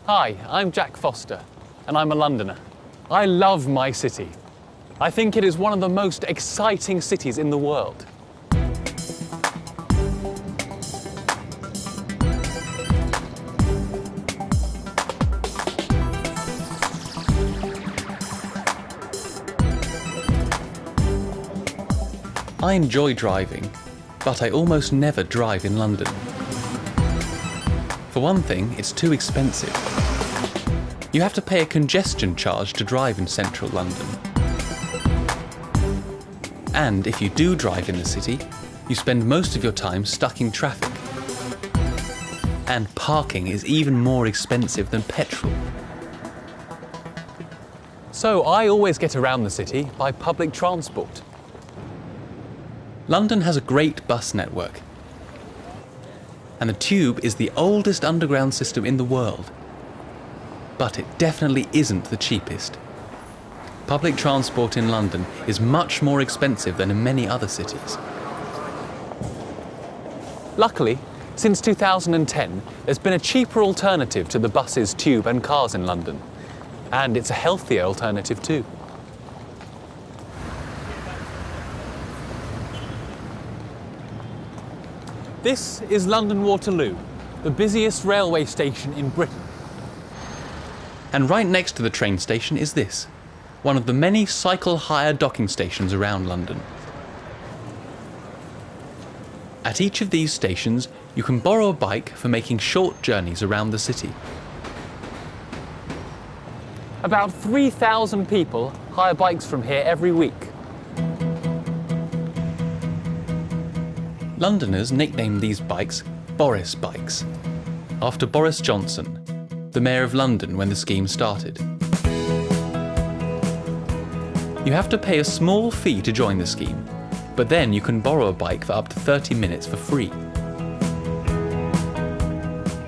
Hi, I'm Jack Foster, and I'm a Londoner. I love my city. I think it is one of the most exciting cities in the world. I enjoy driving, but I almost never drive in London. For one thing, it's too expensive. You have to pay a congestion charge to drive in central London. And if you do drive in the city, you spend most of your time stuck in traffic. And parking is even more expensive than petrol. So I always get around the city by public transport. London has a great bus network, and the Tube is the oldest underground system in the world. But it definitely isn't the cheapest. Public transport in London is much more expensive than in many other cities. Luckily, since 2010, there's been a cheaper alternative to the buses, tube and cars in London. And it's a healthier alternative too. This is London Waterloo, the busiest railway station in Britain. And right next to the train station is this, one of the many cycle hire docking stations around London. At each of these stations, you can borrow a bike for making short journeys around the city. About 3,000 people hire bikes from here every week. Londoners nicknamed these bikes Boris bikes, after Boris Johnson, the Mayor of London when the scheme started. You have to pay a small fee to join the scheme, but then you can borrow a bike for up to 30 minutes for free.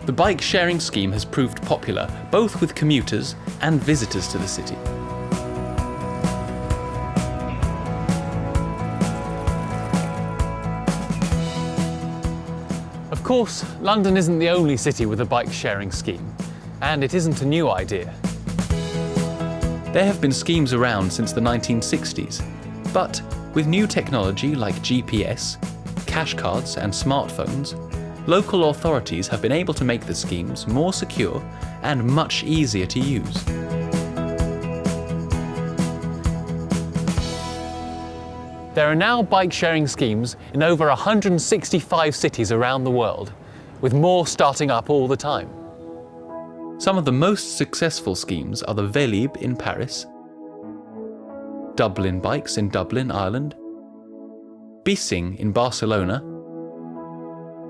The bike sharing scheme has proved popular both with commuters and visitors to the city. Of course, London isn't the only city with a bike-sharing scheme, and it isn't a new idea. There have been schemes around since the 1960s, but with new technology like GPS, cash cards and smartphones, local authorities have been able to make the schemes more secure and much easier to use. There are now bike-sharing schemes in over 165 cities around the world, with more starting up all the time. Some of the most successful schemes are the Vélib in Paris, Dublin Bikes in Dublin, Ireland, Bising in Barcelona,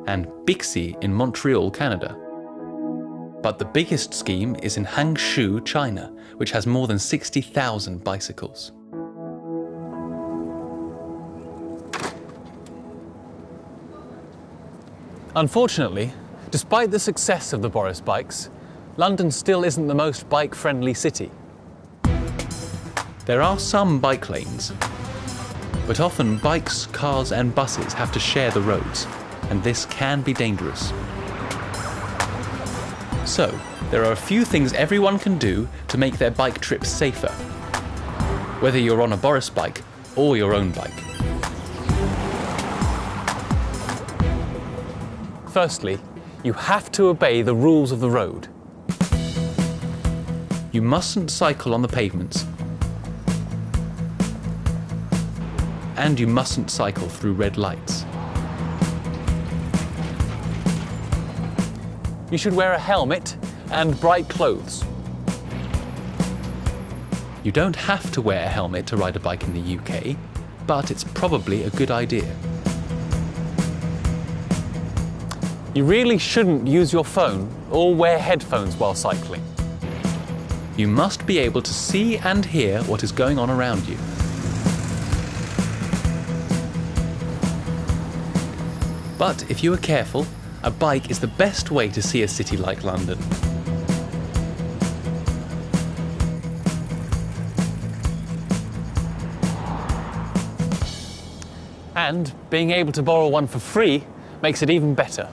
and Bixi in Montreal, Canada. But the biggest scheme is in Hangzhou, China, which has more than 60,000 bicycles. Unfortunately, despite the success of the Boris bikes, London still isn't the most bike-friendly city. There are some bike lanes, but often bikes, cars and buses have to share the roads, and this can be dangerous. So, there are a few things everyone can do to make their bike trips safer, whether you're on a Boris bike or your own bike. Firstly, you have to obey the rules of the road. You mustn't cycle on the pavements. And you mustn't cycle through red lights. You should wear a helmet and bright clothes. You don't have to wear a helmet to ride a bike in the UK, but it's probably a good idea. You really shouldn't use your phone or wear headphones while cycling. You must be able to see and hear what is going on around you. But if you are careful, a bike is the best way to see a city like London. And being able to borrow one for free makes it even better.